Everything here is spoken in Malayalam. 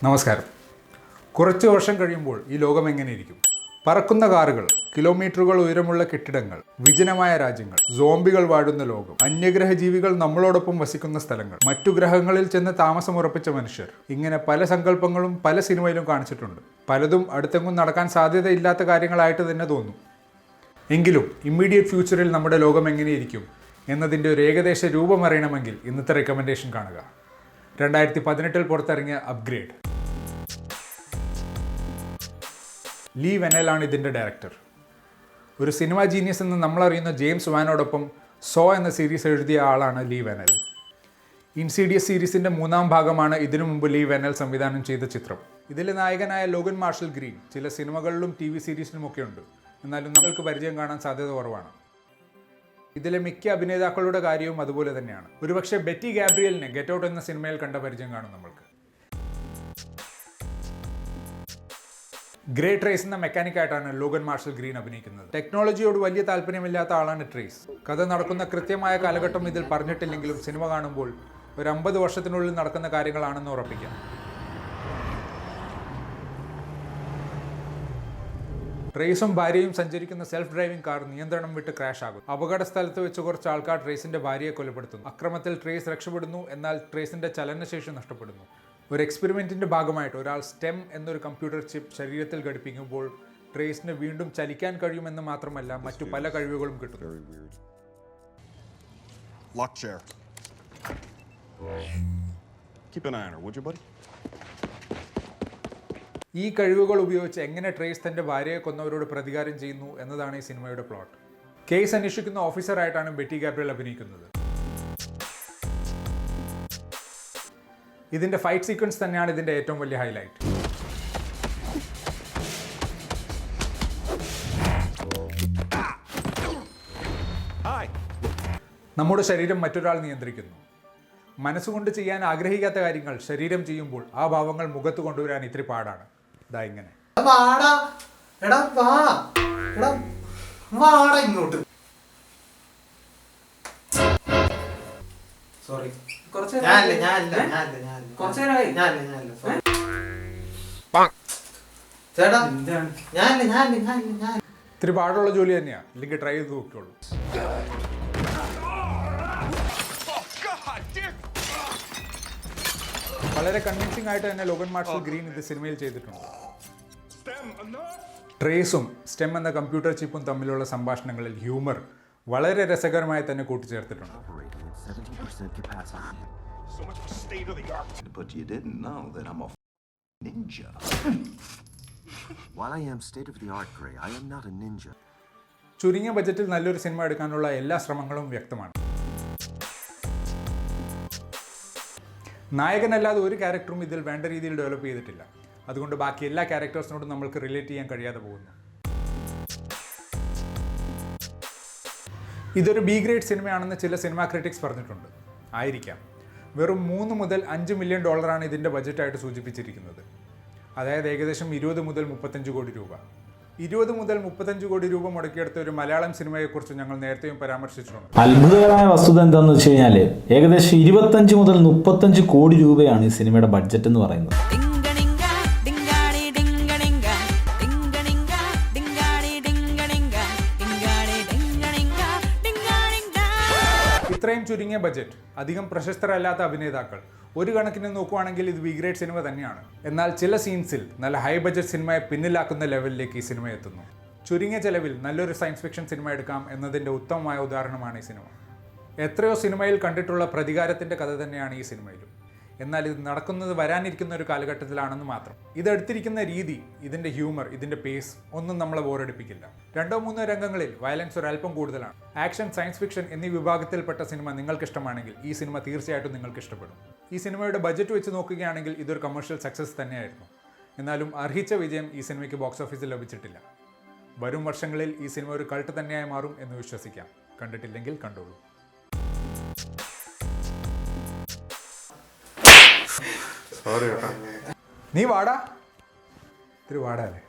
നമസ്കാരം. കുറച്ച് വർഷം കഴിയുമ്പോൾ ഈ ലോകം എങ്ങനെയിരിക്കും? പറക്കുന്ന കാറുകൾ, കിലോമീറ്ററുകൾ ഉയരമുള്ള കെട്ടിടങ്ങൾ, വിജനമായ രാജ്യങ്ങൾ, സോംബികൾ വാഴുന്ന ലോകം, അന്യഗ്രഹ ജീവികൾ നമ്മളോടൊപ്പം വസിക്കുന്ന സ്ഥലങ്ങൾ, മറ്റു ഗ്രഹങ്ങളിൽ ചെന്ന് താമസമുറപ്പിച്ച മനുഷ്യർ, ഇങ്ങനെ പല സങ്കല്പങ്ങളും പല സിനിമയിലും കാണിച്ചിട്ടുണ്ട്. പലതും അടുത്തെങ്ങും നടക്കാൻ സാധ്യതയില്ലാത്ത കാര്യങ്ങളായിട്ട് തന്നെ തോന്നും. എങ്കിലും ഇമ്മീഡിയറ്റ് ഫ്യൂച്ചറിൽ നമ്മുടെ ലോകം എങ്ങനെയിരിക്കും എന്നതിൻ്റെ ഒരു ഏകദേശ രൂപം അറിയണമെങ്കിൽ ഇന്നത്തെ റെക്കമെൻഡേഷൻ കാണുക. 2018 പുറത്തിറങ്ങിയ അപ്ഗ്രേഡ്. ലീ വെനലാണ് ഇതിൻ്റെ ഡയറക്ടർ. ഒരു സിനിമ ജീനിയസ് എന്ന് നമ്മളറിയുന്ന ജെയിംസ് വാനോടൊപ്പം സോ എന്ന സീരീസ് എഴുതിയ ആളാണ് ലീ വെനൽ. ഇൻസീഡിയസ് സീരീസിൻ്റെ 3ാം ഭാഗമാണ് ഇതിനു മുമ്പ് ലീ വെനൽ സംവിധാനം ചെയ്ത ചിത്രം. ഇതിലെ നായകനായ ലോഗൻ മാർഷൽ ഗ്രീൻ ചില സിനിമകളിലും TV സീരീസിലുമൊക്കെ ഉണ്ട്. എന്നാലും നമ്മൾക്ക് പരിചയം കാണാൻ സാധ്യത കുറവാണ്. ഇതിലെ മിക്ക അഭിനേതാക്കളുടെ കാര്യവും അതുപോലെ തന്നെയാണ്. ഒരുപക്ഷെ ബെറ്റി ഗാബ്രിയലിനെ ഗെറ്റ് ഔട്ട് എന്ന സിനിമയിൽ കണ്ട പരിചയം കാണും നമ്മൾക്ക്. ഗ്രേ ട്രേസ് എന്ന മെക്കാനിക്കായിട്ടാണ് ലോഗൻ മാർഷൽ ഗ്രീൻ അഭിനയിക്കുന്നത്. ടെക്നോളജിയോട് വലിയ താല്പര്യമില്ലാത്ത ആളാണ് ട്രേസ്. കഥ നടക്കുന്ന കൃത്യമായ കാലഘട്ടം ഇതിൽ പറഞ്ഞിട്ടില്ലെങ്കിലും സിനിമ കാണുമ്പോൾ ഒരു 50 വർഷത്തിനുള്ളിൽ നടക്കുന്ന കാര്യങ്ങളാണെന്ന് ഉറപ്പിക്കാം. ട്രേസും ഭാര്യയും സഞ്ചരിക്കുന്ന സെൽഫ് ഡ്രൈവിംഗ് കാർ നിയന്ത്രണം വിട്ട് ക്രാഷ് ആകും. അപകട സ്ഥലത്ത് വെച്ച് കുറച്ച് ആൾക്കാർ ട്രേസിന്റെ ഭാര്യയെ കൊലപ്പെടുത്തുന്നു. അക്രമത്തിൽ ട്രേസ് രക്ഷപ്പെടുന്നു. എന്നാൽ ട്രേസിന്റെ ചലനശേഷി നഷ്ടപ്പെടുന്നു. ഒരു എക്സ്പെരിമെന്റിന്റെ ഭാഗമായിട്ട് ഒരാൾ സ്റ്റെം എന്നൊരു കമ്പ്യൂട്ടർ ചിപ്പ് ശരീരത്തിൽ ഘടിപ്പിക്കുമ്പോൾ ട്രേസിന് വീണ്ടും ചലിക്കാൻ കഴിയുമെന്ന് മാത്രമല്ല മറ്റു പല കഴിവുകളും കിട്ടും. ഈ കഴിവുകൾ ഉപയോഗിച്ച് എങ്ങനെ ട്രേസ് തന്റെ ഭാര്യയെ കൊന്നവരോട് പ്രതികാരം ചെയ്യുന്നു എന്നതാണ് ഈ സിനിമയുടെ പ്ലോട്ട്. കേസ് അന്വേഷിക്കുന്ന ഓഫീസറായിട്ടാണ് ബെറ്റി ഗാബ്രിയൽ അഭിനയിക്കുന്നത്. ഇതിന്റെ ഫൈറ്റ് സീക്വൻസ് തന്നെയാണ് ഇതിന്റെ ഏറ്റവും വലിയ ഹൈലൈറ്റ്. നമ്മുടെ ശരീരം മറ്റൊരാൾ നിയന്ത്രിക്കുന്നു. മനസ്സുകൊണ്ട് ചെയ്യാൻ ആഗ്രഹിക്കാത്ത കാര്യങ്ങൾ ശരീരം ചെയ്യുമ്പോൾ ആ ഭാവങ്ങൾ മുഖത്ത് കൊണ്ടുവരാൻ ഇത്തിരി പാടാണ്. ഇതാ ഇങ്ങനെ. ഇത്തിരി പാടുള്ള ജോലി തന്നെയാ. ഇല്ലെങ്കിൽ ട്രൈ ചെയ്ത് നോക്കിയോളൂ. വളരെ കൺവിൻസിംഗ് ആയിട്ട് തന്നെ ലോഗൻ മാർഷൽ ഗ്രീൻ ഇത് സിനിമയിൽ ചെയ്തിട്ടുണ്ട്. ട്രേസും സ്റ്റെം എന്ന കമ്പ്യൂട്ടർ ചിപ്പും തമ്മിലുള്ള സംഭാഷണങ്ങളിൽ ഹ്യൂമർ വളരെ രസകരമായി തന്നെ കൂട്ടിച്ചേർത്തിട്ടുണ്ട്. ചുരുങ്ങിയ ബജറ്റിൽ നല്ലൊരു സിനിമ എടുക്കാനുള്ള എല്ലാ ശ്രമങ്ങളും വ്യക്തമാണ്. നായകനല്ലാതെ ഒരു ക്യാരക്ടറും ഇതിൽ വേണ്ട രീതിയിൽ ഡെവലപ്പ് ചെയ്തിട്ടില്ല. അതുകൊണ്ട് ബാക്കി എല്ലാ ക്യാരക്ടേഴ്സിനോടും നമ്മൾക്ക് റിലേറ്റ് ചെയ്യാൻ കഴിയാതെ പോകുന്നു. ഇതൊരു B ഗ്രേഡ് സിനിമയാണെന്ന് ചില സിനിമാ ക്രിറ്റിക്സ് പറഞ്ഞിട്ടുണ്ട്. ആയിരിക്കാം. വെറും $3 മുതൽ $5 മില്യൺ ഇതിൻ്റെ ബജറ്റായിട്ട് സൂചിപ്പിച്ചിരിക്കുന്നത്. അതായത് ഏകദേശം 20 മുതൽ 35 കോടി രൂപ. 20 മുതൽ 35 കോടി രൂപ മുടക്കിയെടുത്ത ഒരു മലയാളം സിനിമയെക്കുറിച്ച് ഞങ്ങൾ നേരത്തെയും പരാമർശിച്ചിട്ടുണ്ട്. അത്ഭുതകരമായ വസ്തുത എന്താണെന്ന് വെച്ച് കഴിഞ്ഞാൽ ഏകദേശം 25 മുതൽ 35 കോടി രൂപയാണ് ഈ സിനിമയുടെ ബഡ്ജറ്റ് എന്ന് പറയുന്നത്. ഇത്രയും ചുരുങ്ങിയ ബജറ്റ്, അധികം പ്രശസ്തരല്ലാത്ത അഭിനേതാക്കൾ, ഒരു കണക്കിന് നോക്കുവാണെങ്കിൽ ഇത് B ഗ്രേഡ് സിനിമ തന്നെയാണ്. എന്നാൽ ചില സീൻസിൽ നല്ല ഹൈ ബജറ്റ് സിനിമയെ പിന്നിലാക്കുന്ന ലെവലിലേക്ക് ഈ സിനിമ എത്തുന്നു. ചുരുങ്ങിയ ചെലവിൽ നല്ലൊരു സയൻസ് ഫിക്ഷൻ സിനിമ എടുക്കാം എന്നതിൻ്റെ ഉത്തമമായ ഉദാഹരണമാണ് ഈ സിനിമ. എത്രയോ സിനിമയിൽ കണ്ടിട്ടുള്ള പ്രതികാരത്തിൻ്റെ കഥ തന്നെയാണ് ഈ സിനിമയിലും. എന്നാൽ ഇത് നടക്കുന്നത് വരാനിരിക്കുന്ന ഒരു കാലഘട്ടത്തിലാണെന്ന് മാത്രം. ഇതെടുത്തിരിക്കുന്ന രീതി, ഇതിൻ്റെ ഹ്യൂമർ, ഇതിൻ്റെ പേസ് ഒന്നും നമ്മളെ ബോറടിപ്പിക്കില്ല. 2-3 രംഗങ്ങളിൽ വയലൻസ് ഒരല്പം കൂടുതലാണ്. ആക്ഷൻ, സയൻസ് ഫിക്ഷൻ എന്നീ വിഭാഗത്തിൽപ്പെട്ട സിനിമ നിങ്ങൾക്ക് ഇഷ്ടമാണെങ്കിൽ ഈ സിനിമ തീർച്ചയായിട്ടും നിങ്ങൾക്ക് ഇഷ്ടപ്പെടും. ഈ സിനിമയുടെ ബജറ്റ് വെച്ച് നോക്കുകയാണെങ്കിൽ ഇതൊരു കമേഴ്ഷ്യൽ സക്സസ് തന്നെയായിരുന്നു. എന്നാലും അർഹിച്ച വിജയം ഈ സിനിമയ്ക്ക് ബോക്സ് ഓഫീസിൽ ലഭിച്ചിട്ടില്ല. വരും വർഷങ്ങളിൽ ഈ സിനിമ ഒരു കൾട്ട് തന്നെയായി മാറും എന്ന് വിശ്വസിക്കാം. കണ്ടിട്ടില്ലെങ്കിൽ കണ്ടോളൂ. നീ വാടാ, ഇത്തിരി വാടാ അല്ലേ.